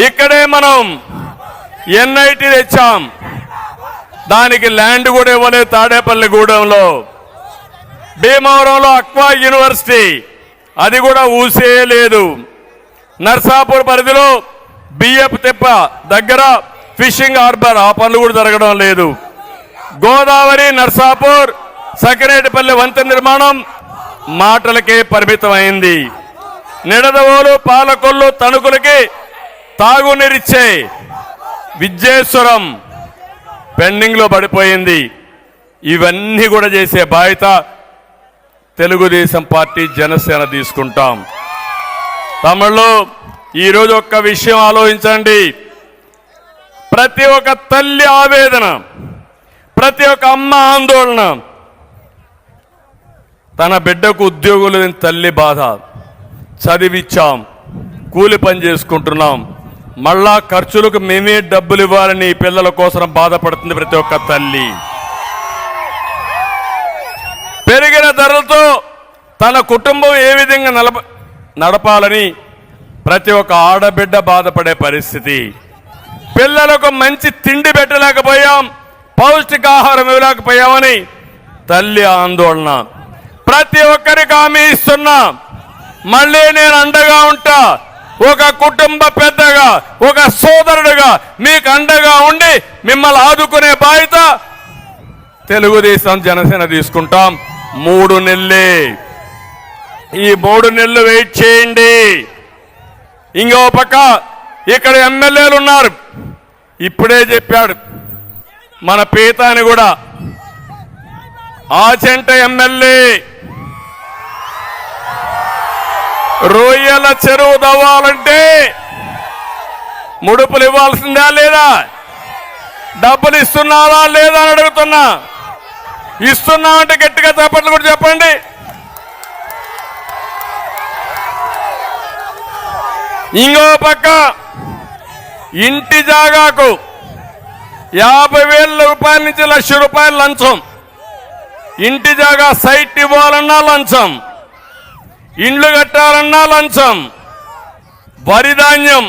ఇక్కడే మనం ఎన్ఐటి తెచ్చాం. దానికి ల్యాండ్ కూడా ఇవ్వలేదు. తాడేపల్లిగూడెంలో, భీమవరంలో అక్వా యూనివర్సిటీ, అది కూడా ఊసేయలేదు. నర్సాపూర్ పరిధిలో బియ్యపు తిప్ప దగ్గర ఫిషింగ్ హార్బర్, ఆ పనులు కూడా జరగడం లేదు. గోదావరి, నర్సాపూర్, సకినేటిపల్లి వంతెన నిర్మాణం మాటలకే పరిమితమైంది. నిడదవోలు, పాలకొల్లు, తణుకులకి తాగునీరిచ్చే విద్యేశ్వరం పెండింగ్ లో పడిపోయింది. ఇవన్నీ కూడా చేసే బాధ్యత తెలుగుదేశం పార్టీ, జనసేన తీసుకుంటాం. తమిళలో ఈరోజు ఒక్క విషయం ఆలోచించండి. ప్రతి ఒక్క తల్లి ఆవేదన, ప్రతి ఒక్క అమ్మ ఆందోళన, తన బిడ్డకు ఉద్యోగులు లేని తల్లి బాధ. చదివిచ్చాం, కూలి పని చేసుకుంటున్నాం, మళ్ళా ఖర్చులకు మేమే డబ్బులు ఇవ్వాలని పిల్లల కోసం బాధపడుతుంది ప్రతి ఒక్క తల్లి. పెరిగిన ధరలతో తన కుటుంబం ఏ విధంగా నడపాలని ప్రతి ఒక్క ఆడబిడ్డ బాధపడే పరిస్థితి. పిల్లలకు మంచి తిండి పెట్టలేకపోయాం, పౌష్టికాహారం ఇవ్వలేకపోయామని తల్లి ఆందోళన. ప్రతి ఒక్కరికి హామీ ఇస్తున్నా, మళ్ళీ నేను అండగా ఉంటా. ఒక కుటుంబ పెద్దగా, ఒక సోదరుడుగా మీకు అండగా ఉండి మిమ్మల్ని ఆదుకునే బాధ్యత తెలుగుదేశం, జనసేన తీసుకుంటాం. 3 నెలలే, ఈ 3 నెలలు వెయిట్ చేయండి. ఇంకో పక్క ఇక్కడ ఎమ్మెల్యేలు ఉన్నారు. ఇప్పుడే చెప్పాడు మన పీతాని కూడా, ఆచంట ఎమ్మెల్యే రొయ్యల చెరువు తవ్వాలంటే ముడుపులు ఇవ్వాల్సిందా లేదా? డబ్బులు ఇస్తున్నారా లేదా అని అడుగుతున్నా. ఇస్తున్నామంటే గట్టిగా చప్పట్లు కూడా చెప్పండి. ఇంకో పక్క ఇంటి జాగాకు 50,000 రూపాయల నుంచి 1,00,000 రూపాయలు లంచం. ఇంటి జాగా సైట్ ఇవ్వాలన్నా లంచం, ఇండ్లు కట్టాలన్నా లంచం, వరి ధాన్యం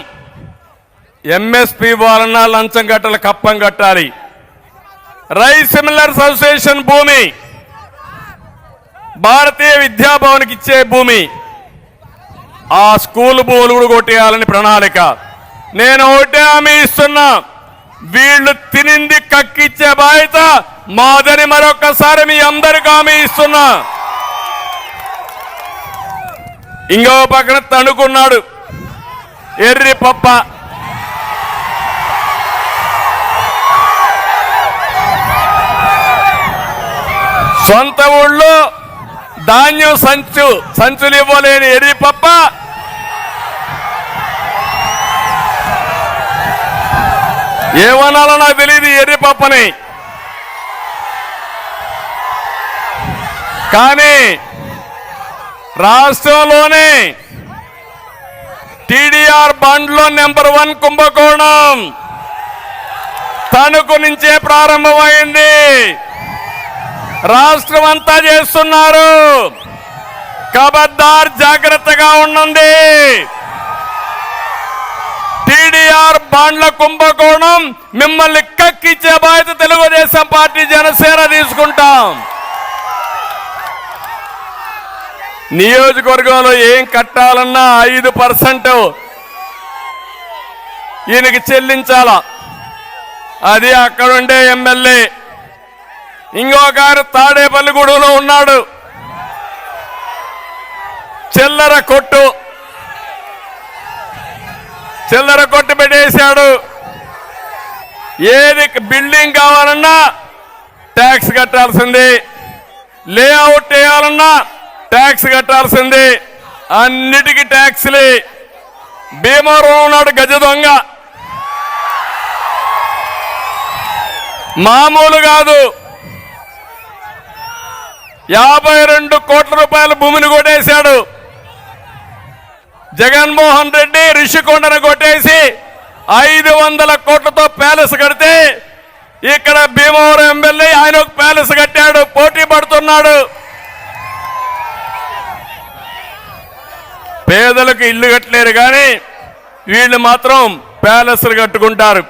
ఎంఎస్పీ ఇవ్వాలన్నా లంచం కట్టాలి, కప్పం కట్టాలి. రైస్ మిల్లర్స్ అసోసియేషన్ భూమి, భారతీయ విద్యాభవన్కి ఇచ్చే భూమి, ఆ స్కూల్ భూములు కూడా కొట్టేయాలని ప్రణాళిక. నేను ఒకటే హామీ ఇస్తున్నా, వీళ్ళు తినింది కక్కిచ్చే బాధ్యత మాదని మరొకసారి మీ అందరికి హామీ ఇస్తున్నా. ఇంకో పక్కన తణుకున్నాడు ఎర్రి పప్ప. సొంత ఊళ్ళో ధాన్యం సంచులు ఇవ్వలేని ఎర్రి పప్ప ఏమనాలో నాకు తెలియదు ఎర్రి పప్పని. కానీ రాష్ట్రంలోనే టీడీఆర్ బండ్లో నెంబర్ 1 కుంభకోణం తణుకు నుంచే ప్రారంభమైంది. రాష్ట్రం అంతా చేస్తున్నారు. ఖబర్దార్, జాగ్రత్తగా ఉండండి. టీడీఆర్ బాండ్ల కుంభకోణం మిమ్మల్ని కక్కిచ్చే బాధ్యత తెలుగుదేశం పార్టీ, జనసేన తీసుకుంటాం. నియోజకవర్గంలో ఏం కట్టాలన్నా 5% ఈయనకి చెల్లించాలా. అది అక్కడుండే ఎమ్మెల్యే. ఇంకొక తాడేపల్లిగూడెంలో ఉన్నాడు, చిల్లర కొట్టు పెట్టేశాడు. ఏది బిల్డింగ్ కావాలన్నా ట్యాక్స్ కట్టాల్సింది, లేఅవుట్ వేయాలన్నా ట్యాక్స్ కట్టాల్సింది, అన్నిటికీ ట్యాక్స్లే. భీమవరం ఉన్నాడు గజ దొంగ, మామూలు కాదు. 52 కోట్ల రూపాయల భూమిని కొట్టేశాడు. జగన్మోహన్ రెడ్డి రిషికొండను కొట్టేసి 500 కోట్లతో ప్యాలెస్ కడితే ఇక్కడ భీమవరం ఎమ్మెల్యే ఆయన ఒక ప్యాలెస్ కట్టాడు, పోటీ పడుతున్నాడు. పేదలకు ఇల్లు కట్టలేరు కానీ వీళ్ళు మాత్రం ప్యాలెస్లు కట్టుకుంటారు.